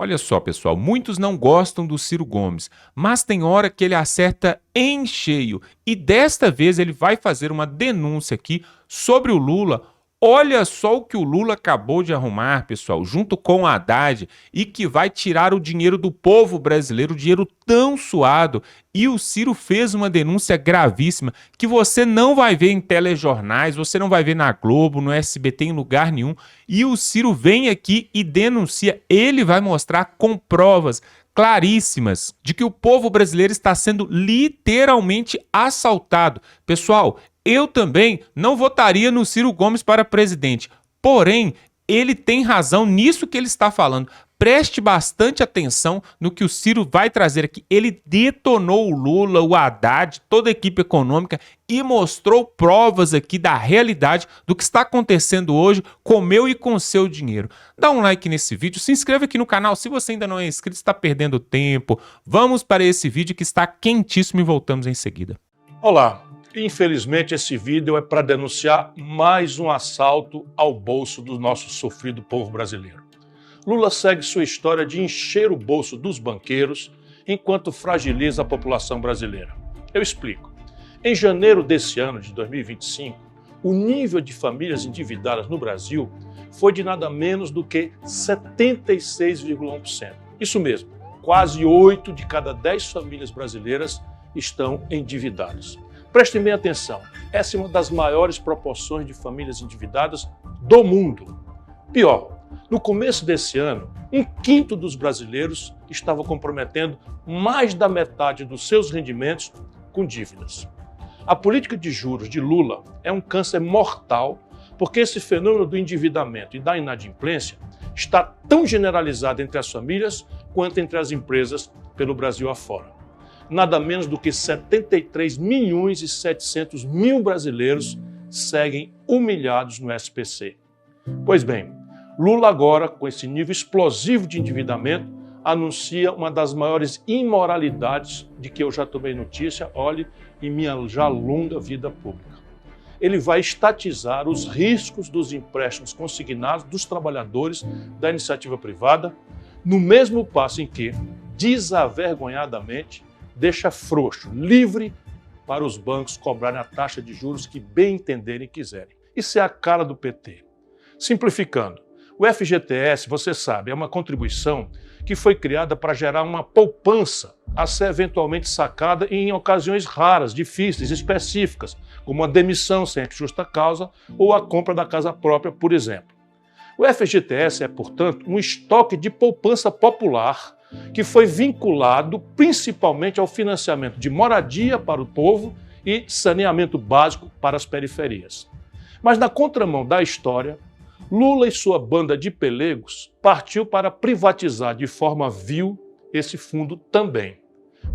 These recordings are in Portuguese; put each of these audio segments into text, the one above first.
Olha só, pessoal, muitos não gostam do Ciro Gomes, mas tem hora que ele acerta em cheio. E desta vez ele vai fazer uma denúncia aqui sobre o Lula. Olha só o que o Lula acabou de arrumar, pessoal, junto com o Haddad, e que vai tirar o dinheiro do povo brasileiro, o dinheiro tão suado. E o Ciro fez uma denúncia gravíssima que você não vai ver em telejornais, você não vai ver na Globo, no SBT, em lugar nenhum. E o Ciro vem aqui e denuncia. Ele vai mostrar com provas claríssimas de que o povo brasileiro está sendo literalmente assaltado. Pessoal, eu também não votaria no Ciro Gomes para presidente. Porém, ele tem razão nisso que ele está falando. Preste bastante atenção no que o Ciro vai trazer aqui. Ele detonou o Lula, o Haddad, toda a equipe econômica e mostrou provas aqui da realidade do que está acontecendo hoje com o meu e com o seu dinheiro. Dá um like nesse vídeo, se inscreva aqui no canal. Se você ainda não é inscrito, está perdendo tempo. Vamos para esse vídeo que está quentíssimo e voltamos em seguida. Olá, infelizmente esse vídeo é para denunciar mais um assalto ao bolso do nosso sofrido povo brasileiro. Lula segue sua história de encher o bolso dos banqueiros enquanto fragiliza a população brasileira. Eu explico. Em janeiro desse ano de 2025, o nível de famílias endividadas no Brasil foi de nada menos do que 76,1%. Isso mesmo, quase 8 de cada 10 famílias brasileiras estão endividadas. Prestem bem atenção, essa é uma das maiores proporções de famílias endividadas do mundo. Pior, no começo desse ano, 1/5 dos brasileiros estava comprometendo mais da metade dos seus rendimentos com dívidas. A política de juros de Lula é um câncer mortal porque esse fenômeno do endividamento e da inadimplência está tão generalizado entre as famílias quanto entre as empresas pelo Brasil afora. Nada menos do que 73.700.000 brasileiros seguem humilhados no SPC. Pois bem, Lula agora, com esse nível explosivo de endividamento, anuncia uma das maiores imoralidades de que eu já tomei notícia, olhe, em minha já longa vida pública. Ele vai estatizar os riscos dos empréstimos consignados dos trabalhadores da iniciativa privada, no mesmo passo em que, desavergonhadamente, deixa frouxo, livre para os bancos cobrarem a taxa de juros que bem entenderem e quiserem. Isso é a cara do PT. Simplificando, o FGTS, você sabe, é uma contribuição que foi criada para gerar uma poupança a ser eventualmente sacada em ocasiões raras, difíceis, específicas, como a demissão sem justa causa ou a compra da casa própria, por exemplo. O FGTS é, portanto, um estoque de poupança popular que foi vinculado principalmente ao financiamento de moradia para o povo e saneamento básico para as periferias. Mas na contramão da história, Lula e sua banda de pelegos partiu para privatizar de forma vil esse fundo também.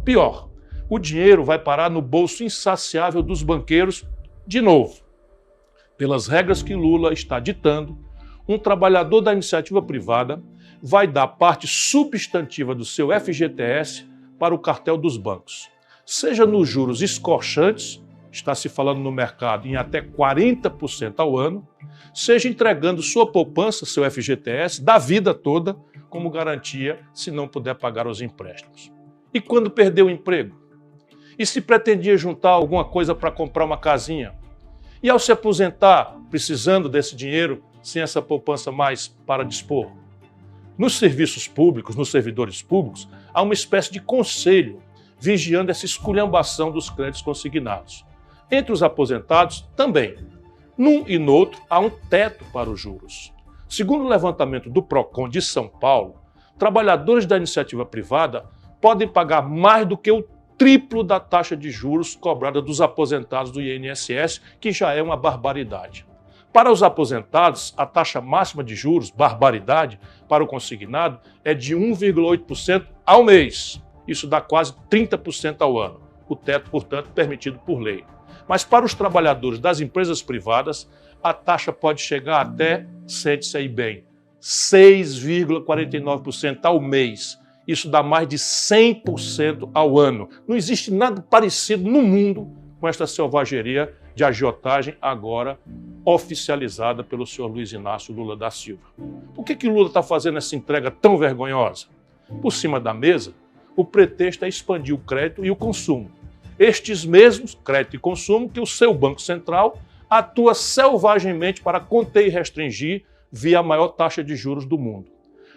Pior, o dinheiro vai parar no bolso insaciável dos banqueiros de novo. Pelas regras que Lula está ditando, um trabalhador da iniciativa privada vai dar parte substantiva do seu FGTS para o cartel dos bancos. Seja nos juros escorchantes, está se falando no mercado em até 40% ao ano, seja entregando sua poupança, seu FGTS, da vida toda, como garantia se não puder pagar os empréstimos. E quando perdeu o emprego? E se pretendia juntar alguma coisa para comprar uma casinha? E ao se aposentar, precisando desse dinheiro, sem essa poupança mais para dispor? Nos serviços públicos, nos servidores públicos, há uma espécie de conselho vigiando essa esculhambação dos créditos consignados. Entre os aposentados, também. Num e no outro, há um teto para os juros. Segundo o levantamento do Procon de São Paulo, trabalhadores da iniciativa privada podem pagar mais do que o triplo da taxa de juros cobrada dos aposentados do INSS, que já é uma barbaridade. Para os aposentados, a taxa máxima de juros, barbaridade, para o consignado é de 1,8% ao mês. Isso dá quase 30% ao ano. O teto, portanto, permitido por lei. Mas para os trabalhadores das empresas privadas, a taxa pode chegar até, sente-se aí bem, 6,49% ao mês. Isso dá mais de 100% ao ano. Não existe nada parecido no mundo com esta selvageria de agiotagem agora oficializada pelo senhor Luiz Inácio Lula da Silva. Por que Lula está fazendo essa entrega tão vergonhosa? Por cima da mesa, o pretexto é expandir o crédito e o consumo. Estes mesmos, crédito e consumo, que o seu Banco Central atua selvagemmente para conter e restringir via a maior taxa de juros do mundo.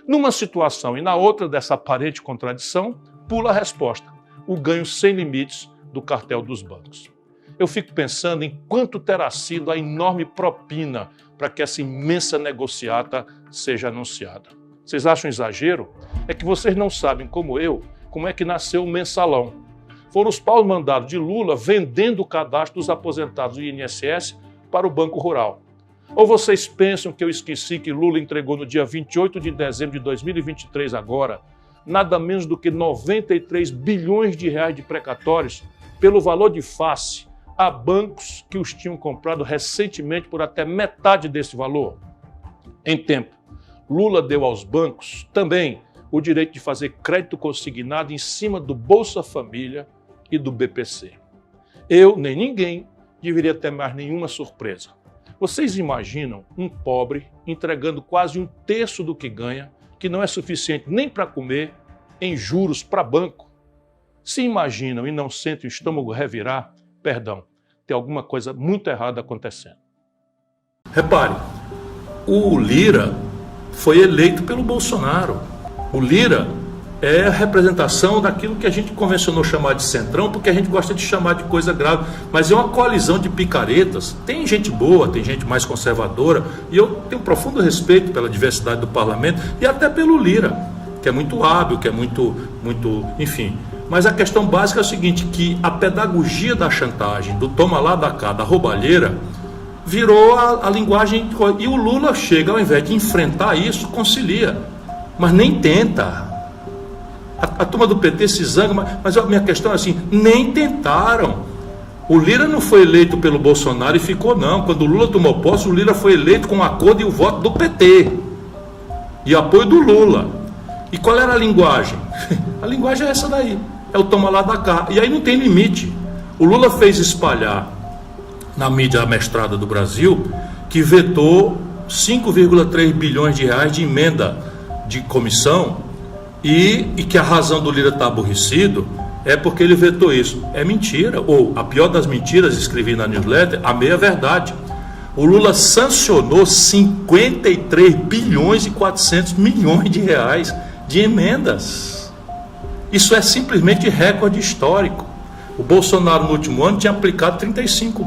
Numa situação e na outra dessa aparente contradição, pula a resposta: o ganho sem limites do cartel dos bancos. Eu fico pensando em quanto terá sido a enorme propina para que essa imensa negociata seja anunciada. Vocês acham exagero? É que vocês não sabem, como eu, como é que nasceu o mensalão. Foram os paus mandados de Lula vendendo o cadastro dos aposentados do INSS para o Banco Rural. Ou vocês pensam que eu esqueci que Lula entregou no dia 28 de dezembro de 2023 agora, nada menos do que 93 bilhões de reais de precatórios pelo valor de face a bancos que os tinham comprado recentemente por até metade desse valor? Em tempo, Lula deu aos bancos também o direito de fazer crédito consignado em cima do Bolsa Família e do BPC. Eu, nem ninguém, deveria ter mais nenhuma surpresa. Vocês imaginam um pobre entregando quase um terço do que ganha, que não é suficiente nem para comer, em juros para banco? Se imaginam e não sentem o estômago revirar, perdão, tem alguma coisa muito errada acontecendo. Repare, o Lira foi eleito pelo Bolsonaro. O Lira é a representação daquilo que a gente convencionou chamar de centrão, porque a gente gosta de chamar de coisa grave, mas é uma coalizão de picaretas. Tem gente boa, tem gente mais conservadora, e eu tenho profundo respeito pela diversidade do parlamento e até pelo Lira, que é muito hábil, que é muito, enfim. Mas a questão básica é o seguinte, que a pedagogia da chantagem, do toma lá da cá, da roubalheira, virou a linguagem, e o Lula chega, ao invés de enfrentar isso, concilia, mas nem tenta. A turma do PT se zanga, mas a minha questão é assim, nem tentaram. O Lira não foi eleito pelo Bolsonaro e ficou, não. Quando o Lula tomou posse, o Lira foi eleito com o acordo e o voto do PT e apoio do Lula. E qual era a linguagem? A linguagem é essa daí, é o toma lá da cá, e aí não tem limite. O Lula fez espalhar na mídia amestrada do Brasil que vetou 5,3 bilhões de reais de emenda de comissão e que a razão do Lira estar aborrecido é porque ele vetou isso. É mentira, ou a pior das mentiras, escrevi na newsletter, a meia verdade. O Lula sancionou 53 bilhões e 400 milhões de reais de emendas. Isso é simplesmente recorde histórico. O Bolsonaro no último ano tinha aplicado 35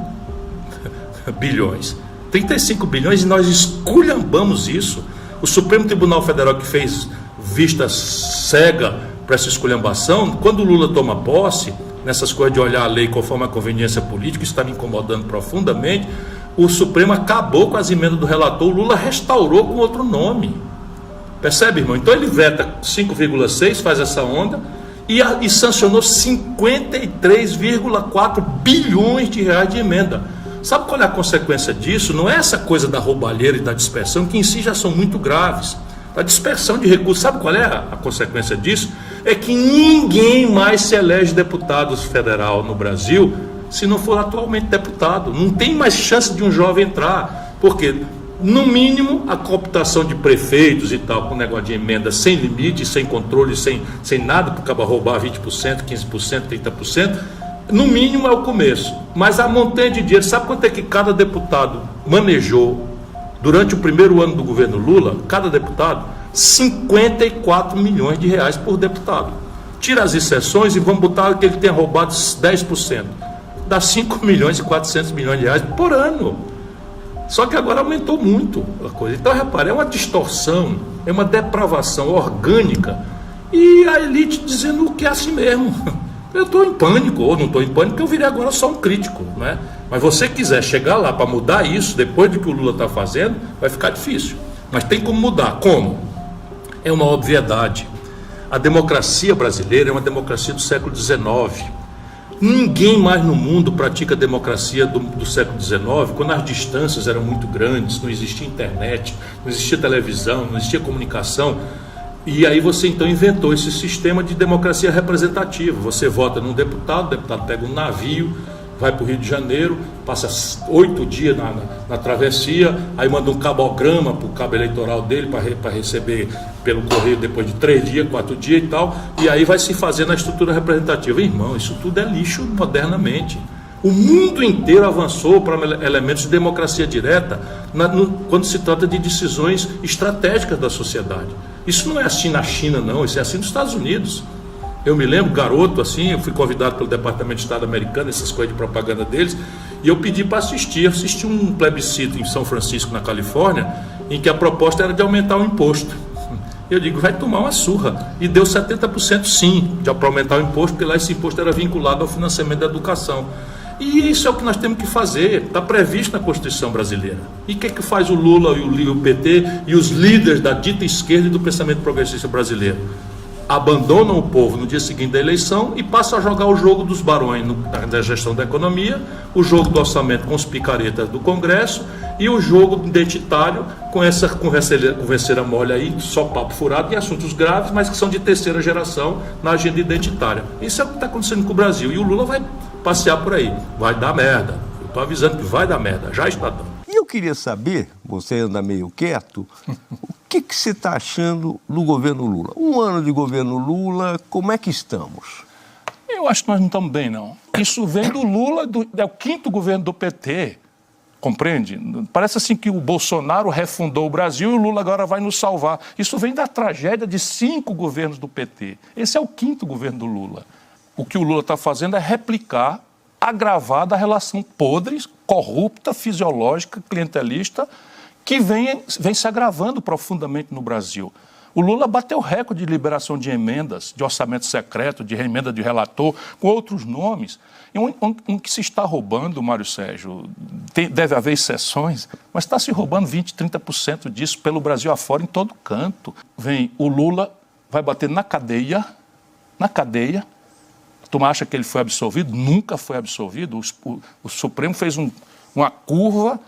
bilhões. 35 bilhões e nós esculhambamos isso. O Supremo Tribunal Federal, que fez vista cega para essa esculhambação, quando o Lula toma posse, nessas coisas de olhar a lei conforme a conveniência política, isso está me incomodando profundamente, o Supremo acabou com as emendas do relator, o Lula restaurou com outro nome. Percebe, irmão? Então ele veta 5,6, faz essa onda, e sancionou 53,4 bilhões de reais de emenda. Sabe qual é a consequência disso? Não é essa coisa da roubalheira e da dispersão, que em si já são muito graves. A dispersão de recursos, sabe qual é a consequência disso? É que ninguém mais se elege deputado federal no Brasil se não for atualmente deputado. Não tem mais chance de um jovem entrar, porque, no mínimo, a cooptação de prefeitos e tal, com negócio de emenda sem limite, sem controle, sem nada, para acabar roubar 20%, 15%, 30%, no mínimo é o começo. Mas a montanha de dinheiro, sabe quanto é que cada deputado manejou durante o primeiro ano do governo Lula? Cada deputado, 54 milhões de reais por deputado. Tira as exceções e vamos botar que ele tenha roubado 10%. Dá 5 milhões e 400 milhões de reais por ano. Só que agora aumentou muito a coisa. Então, repare, é uma distorção, é uma depravação orgânica, e a elite dizendo que é assim mesmo. Eu estou em pânico, ou não estou em pânico, eu virei agora só um crítico, né? Mas você quiser chegar lá para mudar isso, depois do que o Lula está fazendo, vai ficar difícil. Mas tem como mudar. Como? É uma obviedade. A democracia brasileira é uma democracia do século XIX. Ninguém mais no mundo pratica a democracia do século XIX, quando as distâncias eram muito grandes, não existia internet, não existia televisão, não existia comunicação. E aí você então inventou esse sistema de democracia representativa. Você vota num deputado, o deputado pega um navio vai para o Rio de Janeiro, passa 8 dias na travessia, aí manda um cabograma para o cabo eleitoral dele para receber pelo correio depois de 3 dias, 4 dias e tal, e aí vai se fazer na estrutura representativa. Irmão, isso tudo é lixo modernamente. O mundo inteiro avançou para elementos de democracia direta quando se trata de decisões estratégicas da sociedade. Isso não é assim na China, não, isso é assim nos Estados Unidos. Eu me lembro, garoto, assim, eu fui convidado pelo Departamento de Estado americano, essas coisas de propaganda deles, e eu pedi para assistir. Eu assisti um plebiscito em São Francisco, na Califórnia, em que a proposta era de aumentar o imposto. Eu digo, vai tomar uma surra. E deu 70% sim, para aumentar o imposto, porque lá esse imposto era vinculado ao financiamento da educação. E isso é o que nós temos que fazer, está previsto na Constituição brasileira. E o que é que faz o Lula e o PT e os líderes da dita esquerda e do pensamento progressista brasileiro? Abandonam o povo no dia seguinte da eleição e passam a jogar o jogo dos barões da gestão da economia, o jogo do orçamento com os picaretas do Congresso e o jogo identitário com essa converseira mole aí, só papo furado em assuntos graves, mas que são de terceira geração na agenda identitária. Isso é o que está acontecendo com o Brasil. E o Lula vai passear por aí. Vai dar merda. Eu estou avisando que vai dar merda. Já está dando. E eu queria saber, você anda meio quieto, o que você está achando do governo Lula? Um ano de governo Lula, como é que estamos? Eu acho que nós não estamos bem, não. Isso vem do Lula, é o 5º governo do PT, compreende? Parece assim que o Bolsonaro refundou o Brasil e o Lula agora vai nos salvar. Isso vem da tragédia de 5 governos do PT. Esse é o 5º governo do Lula. O que o Lula está fazendo é replicar, agravar a relação podre, corrupta, fisiológica, clientelista, que vem se agravando profundamente no Brasil. O Lula bateu recorde de liberação de emendas, de orçamento secreto, de emenda de relator, com outros nomes. E um que se está roubando, Mário Sérgio, deve haver exceções, mas está se roubando 20%, 30% disso pelo Brasil afora, em todo canto. Vem o Lula, vai bater na cadeia. Tu acha que ele foi absolvido? Nunca foi absolvido. O Supremo fez uma curva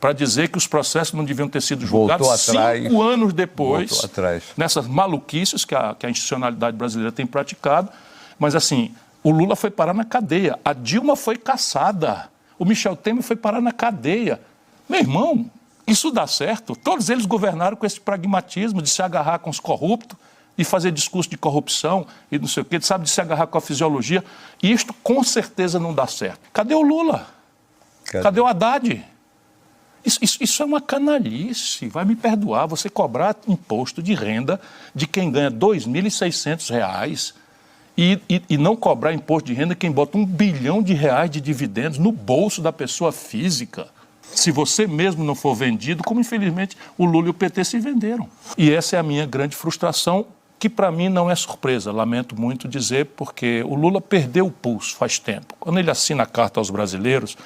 para dizer que os processos não deviam ter sido julgados 5 anos depois, nessas maluquices que a institucionalidade brasileira tem praticado. Mas assim, o Lula foi parar na cadeia, a Dilma foi caçada, o Michel Temer foi parar na cadeia. Meu irmão, isso dá certo? Todos eles governaram com esse pragmatismo de se agarrar com os corruptos, de fazer discurso de corrupção e não sei o quê, sabe, de se agarrar com a fisiologia. E isto com certeza não dá certo. Cadê o Lula? Cadê o Haddad? Isso é uma canalice, vai me perdoar, você cobrar imposto de renda de quem ganha R$ 2.600 e não cobrar imposto de renda quem bota R$ 1 bilhão de dividendos no bolso da pessoa física. Se você mesmo não for vendido, como infelizmente o Lula e o PT se venderam. E essa é a minha grande frustração, que para mim não é surpresa, lamento muito dizer, porque o Lula perdeu o pulso faz tempo. Quando ele assina a carta aos brasileiros,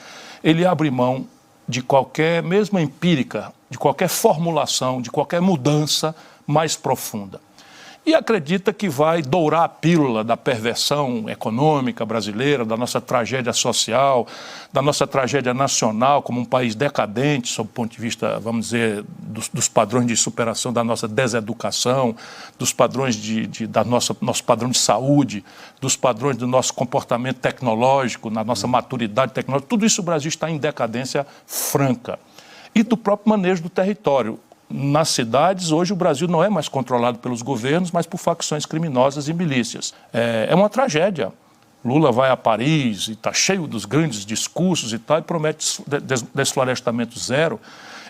ele abre mão de qualquer, mesmo empírica, de qualquer formulação, de qualquer mudança mais profunda. E acredita que vai dourar a pílula da perversão econômica brasileira, da nossa tragédia social, da nossa tragédia nacional como um país decadente, sob o ponto de vista, vamos dizer, dos padrões de superação da nossa deseducação, dos padrões nosso padrão de saúde, dos padrões do nosso comportamento tecnológico, na nossa maturidade tecnológica. Tudo isso o Brasil está em decadência franca. E do próprio manejo do território. Nas cidades, hoje o Brasil não é mais controlado pelos governos, mas por facções criminosas e milícias. É uma tragédia. Lula vai a Paris e está cheio dos grandes discursos e tal, e promete desflorestamento zero.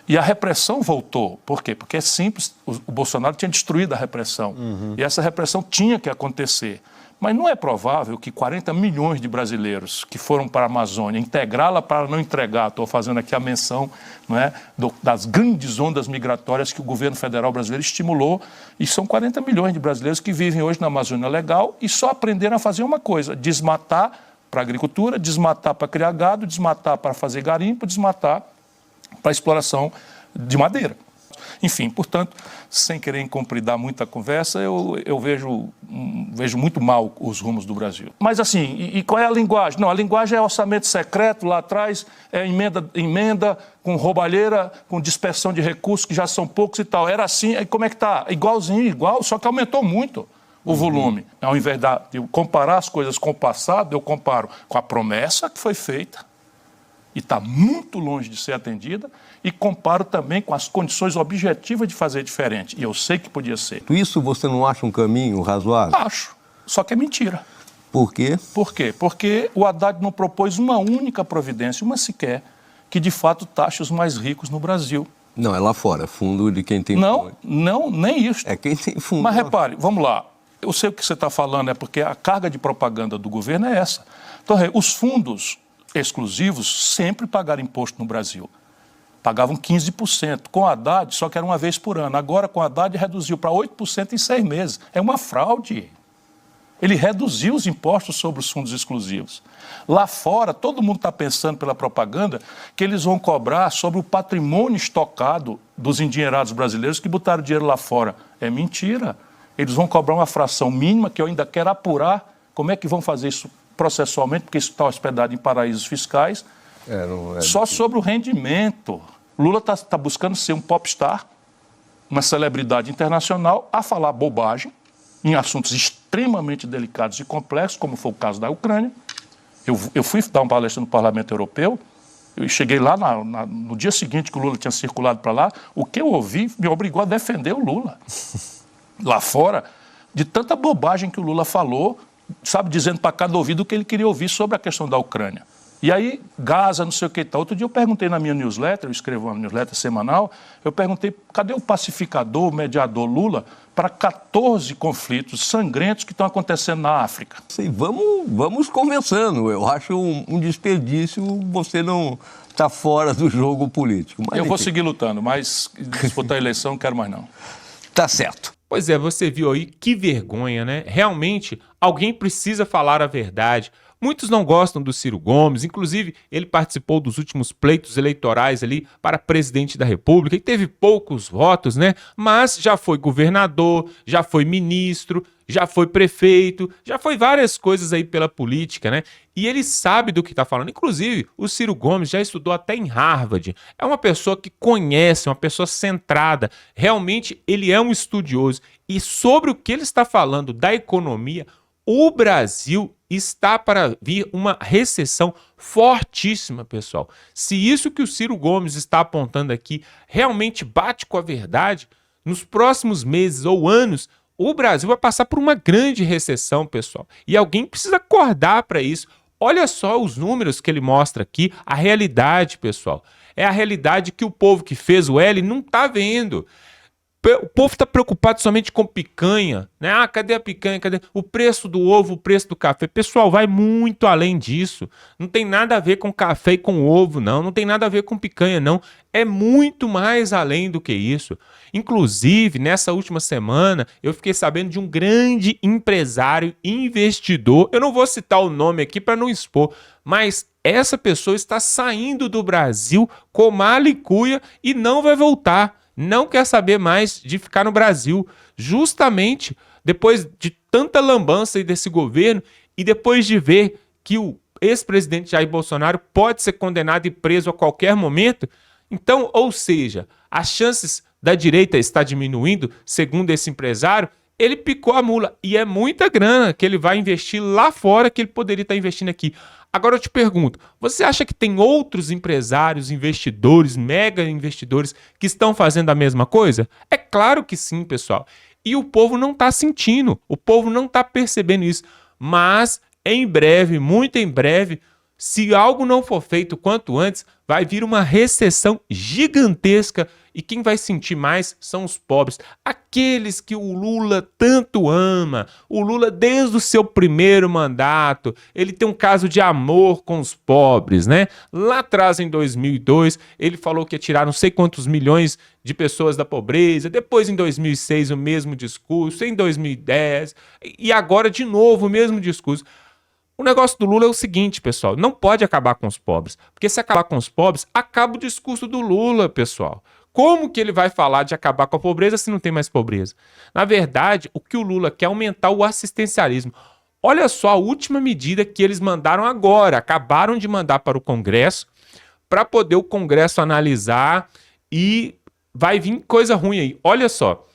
E a repressão voltou. Por quê? Porque é simples, o Bolsonaro tinha destruído a repressão. E essa repressão tinha que acontecer. Mas não é provável que 40 milhões de brasileiros que foram para a Amazônia integrá-la para não entregar, estou fazendo aqui a menção, não é, das grandes ondas migratórias que o governo federal brasileiro estimulou, e são 40 milhões de brasileiros que vivem hoje na Amazônia Legal e só aprenderam a fazer uma coisa: desmatar para a agricultura, desmatar para criar gado, desmatar para fazer garimpo, desmatar para a exploração de madeira. Enfim, portanto, sem querer incompridar muita conversa, eu vejo muito mal os rumos do Brasil. Mas assim, e qual é a linguagem? Não, a linguagem é orçamento secreto, lá atrás é emenda com roubalheira, com dispersão de recursos que já são poucos e tal. Era assim, aí como é que está? Igualzinho, igual, só que aumentou muito. o volume. Ao invés de eu comparar as coisas com o passado, eu comparo com a promessa que foi feita e está muito longe de ser atendida, e comparo também com as condições objetivas de fazer diferente. E eu sei que podia ser. Isso você não acha um caminho razoável? Acho, só que é mentira. Por quê? Por quê? Porque o Haddad não propôs uma única providência, uma sequer, que de fato taxe os mais ricos no Brasil. Não, é lá fora, fundo de quem tem Não, fundo. não, nem isso. É quem tem fundo. Mas repare, vamos lá, eu sei o que você está falando, é porque a carga de propaganda do governo é essa. Então, os fundos exclusivos sempre pagaram imposto no Brasil. Pagavam 15%. Com a Haddad, só que era uma vez por ano. Agora, com a Haddad, reduziu para 8% em 6 meses. É uma fraude. Ele reduziu os impostos sobre os fundos exclusivos. Lá fora, todo mundo está pensando pela propaganda que eles vão cobrar sobre o patrimônio estocado dos endinheirados brasileiros que botaram dinheiro lá fora. É mentira. Eles vão cobrar uma fração mínima que eu ainda quero apurar. Como é que vão fazer isso processualmente, porque isso está hospedado em paraísos fiscais, só sobre o rendimento. Lula está buscando ser um popstar, uma celebridade internacional, a falar bobagem em assuntos extremamente delicados e complexos, como foi o caso da Ucrânia. Eu fui dar uma palestra no Parlamento Europeu, eu cheguei lá no dia seguinte que o Lula tinha circulado para lá, o que eu ouvi me obrigou a defender o Lula. Lá fora, de tanta bobagem que o Lula falou, sabe, dizendo para cada ouvido o que ele queria ouvir sobre a questão da Ucrânia. E aí, Gaza, não sei o que e tal. Outro dia eu perguntei na minha newsletter, eu escrevo uma newsletter semanal, eu perguntei, cadê o pacificador, o mediador Lula, para 14 conflitos sangrentos que estão acontecendo na África? Sim, vamos conversando. Eu acho um desperdício você não estar fora do jogo político. Mas, eu vou seguir lutando, mas disputar a eleição não quero mais não. Tá certo. Pois é, você viu aí que vergonha, né? Realmente, alguém precisa falar a verdade. Muitos não gostam do Ciro Gomes, inclusive ele participou dos últimos pleitos eleitorais ali para presidente da República e teve poucos votos, né? Mas já foi governador, já foi ministro, já foi prefeito, já foi várias coisas aí pela política, né? E ele sabe do que está falando. Inclusive, o Ciro Gomes já estudou até em Harvard. É uma pessoa que conhece, uma pessoa centrada. Realmente, ele é um estudioso. E sobre o que ele está falando da economia, o Brasil está para vir uma recessão fortíssima, pessoal. Se isso que o Ciro Gomes está apontando aqui realmente bate com a verdade, nos próximos meses ou anos, o Brasil vai passar por uma grande recessão, pessoal. E alguém precisa acordar para isso. Olha só os números que ele mostra aqui, a realidade, pessoal. É a realidade que o povo que fez o L não está vendo. O povo está preocupado somente com picanha, né? Ah, cadê a picanha? Cadê o preço do ovo, o preço do café? Pessoal, vai muito além disso. Não tem nada a ver com café e com ovo, não. Não tem nada a ver com picanha, não. É muito mais além do que isso. Inclusive, nessa última semana, eu fiquei sabendo de um grande empresário, investidor. Eu não vou citar o nome aqui para não expor, mas essa pessoa está saindo do Brasil com mala e cuia e não vai voltar. Não quer saber mais de ficar no Brasil, justamente depois de tanta lambança aí desse governo e depois de ver que o ex-presidente Jair Bolsonaro pode ser condenado e preso a qualquer momento. Então, ou seja, as chances da direita estar diminuindo, segundo esse empresário, ele picou a mula e é muita grana que ele vai investir lá fora que ele poderia estar investindo aqui. Agora eu te pergunto, você acha que tem outros empresários, investidores, mega investidores que estão fazendo a mesma coisa? É claro que sim, pessoal. E o povo não está sentindo, o povo não está percebendo isso. Mas em breve, muito em breve, se algo não for feito quanto antes, vai vir uma recessão gigantesca e quem vai sentir mais são os pobres, aqueles que o Lula tanto ama. O Lula, desde o seu primeiro mandato, ele tem um caso de amor com os pobres, né? Lá atrás, em 2002, ele falou que ia tirar não sei quantos milhões de pessoas da pobreza. Depois, em 2006, o mesmo discurso. Em 2010, e agora, de novo, o mesmo discurso. O negócio do Lula é o seguinte, pessoal, não pode acabar com os pobres, porque se acabar com os pobres, acaba o discurso do Lula, pessoal. Como que ele vai falar de acabar com a pobreza se não tem mais pobreza? Na verdade, o que o Lula quer é aumentar o assistencialismo. Olha só a última medida que eles mandaram agora, acabaram de mandar para o Congresso, para poder o Congresso analisar e vai vir coisa ruim aí. Olha só,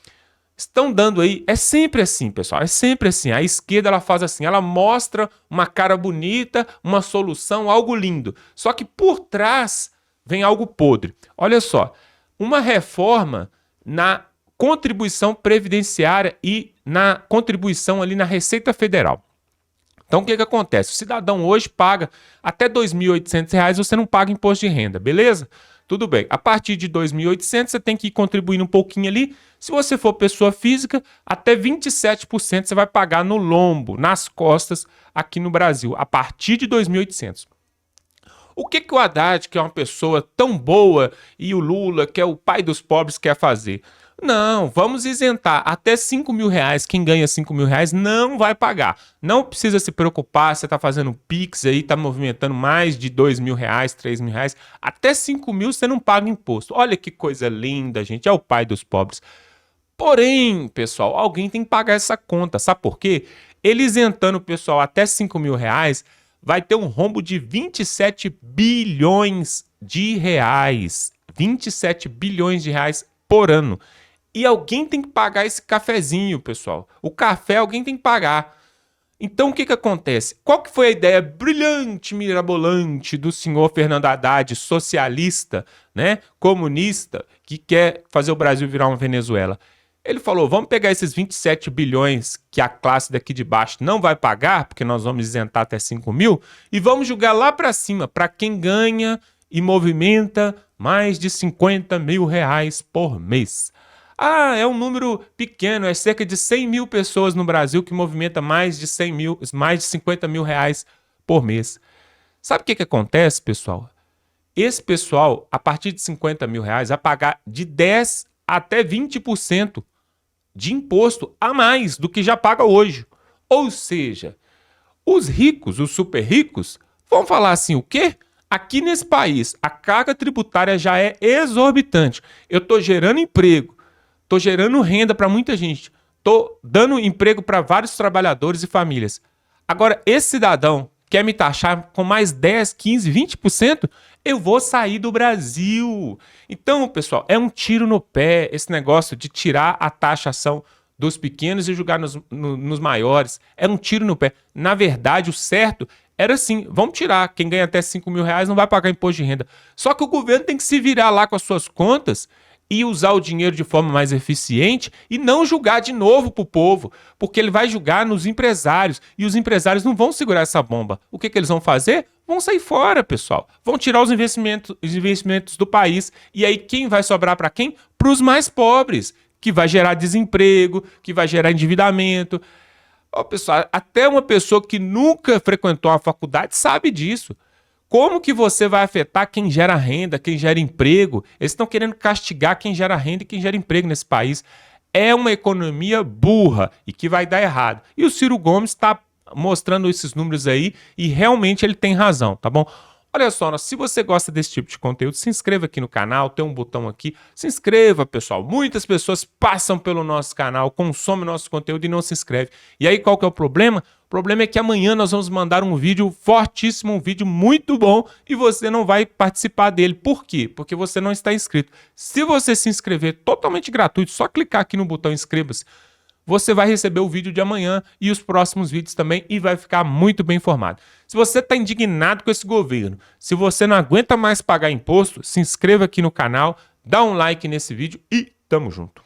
Estão dando aí, é sempre assim, pessoal, é sempre assim. A esquerda ela faz assim, ela mostra uma cara bonita, uma solução, algo lindo. Só que por trás vem algo podre. Olha só, uma reforma na contribuição previdenciária e na contribuição ali na Receita Federal. Então, o que acontece? O cidadão hoje paga até R$ 2.800, você não paga imposto de renda, beleza? Tudo bem. A partir de 2.800, você tem que ir contribuindo um pouquinho ali. Se você for pessoa física, até 27% você vai pagar no lombo, nas costas, aqui no Brasil, a partir de 2.800. O que o Haddad, que é uma pessoa tão boa, e o Lula, que é o pai dos pobres, quer fazer? Não, vamos isentar até R$5.000. Quem ganha R$5.000 não vai pagar. Não precisa se preocupar, você está fazendo Pix aí, está movimentando mais de R$2.000, R$3.000. Até 5.000 você não paga imposto. Olha que coisa linda, gente. É o pai dos pobres. Porém, pessoal, alguém tem que pagar essa conta. Sabe por quê? Ele isentando o pessoal até R$5.000, vai ter um rombo de 27 bilhões de reais. 27 bilhões de reais por ano. E alguém tem que pagar esse cafezinho, pessoal. O café alguém tem que pagar. Então o que acontece? Qual que foi a ideia brilhante, mirabolante do senhor Fernando Haddad, socialista, né, comunista, que quer fazer o Brasil virar uma Venezuela? Ele falou, vamos pegar esses 27 bilhões que a classe daqui de baixo não vai pagar, porque nós vamos isentar até 5.000, e vamos jogar lá para cima, para quem ganha e movimenta mais de R$50.000 por mês. Ah, é um número pequeno, é cerca de 100 mil pessoas no Brasil que movimenta mais de R$50.000 por mês. Sabe o que acontece, pessoal? Esse pessoal, a partir de R$50.000, vai pagar de 10% até 20% de imposto a mais do que já paga hoje. Ou seja, os ricos, os super ricos, vão falar assim, o quê? Aqui nesse país, a carga tributária já é exorbitante. Eu estou gerando emprego, estou gerando renda para muita gente, estou dando emprego para vários trabalhadores e famílias. Agora, esse cidadão quer me taxar com mais 10, 15, 20%? Eu vou sair do Brasil. Então, pessoal, é um tiro no pé esse negócio de tirar a taxação dos pequenos e jogar nos maiores. É um tiro no pé. Na verdade, o certo era assim, vamos tirar, quem ganha até R$5.000 não vai pagar imposto de renda. Só que o governo tem que se virar lá com as suas contas e usar o dinheiro de forma mais eficiente e não julgar de novo para o povo, porque ele vai julgar nos empresários e os empresários não vão segurar essa bomba. O que eles vão fazer? Vão sair fora, pessoal. Vão tirar os investimentos do país e aí quem vai sobrar para quem? Para os mais pobres, que vai gerar desemprego, que vai gerar endividamento. Ó, pessoal, até uma pessoa que nunca frequentou a faculdade sabe disso. Como que você vai afetar quem gera renda, quem gera emprego? Eles estão querendo castigar quem gera renda e quem gera emprego nesse país. É uma economia burra e que vai dar errado. E o Ciro Gomes está mostrando esses números aí e realmente ele tem razão, tá bom? Olha só, se você gosta desse tipo de conteúdo, se inscreva aqui no canal, tem um botão aqui. Se inscreva, pessoal. Muitas pessoas passam pelo nosso canal, consomem nosso conteúdo e não se inscrevem. E aí, qual que é o problema? O problema é que amanhã nós vamos mandar um vídeo fortíssimo, um vídeo muito bom e você não vai participar dele. Por quê? Porque você não está inscrito. Se você se inscrever totalmente gratuito, só clicar aqui no botão inscreva-se, você vai receber o vídeo de amanhã e os próximos vídeos também e vai ficar muito bem informado. Se você está indignado com esse governo, se você não aguenta mais pagar imposto, se inscreva aqui no canal, dá um like nesse vídeo e tamo junto.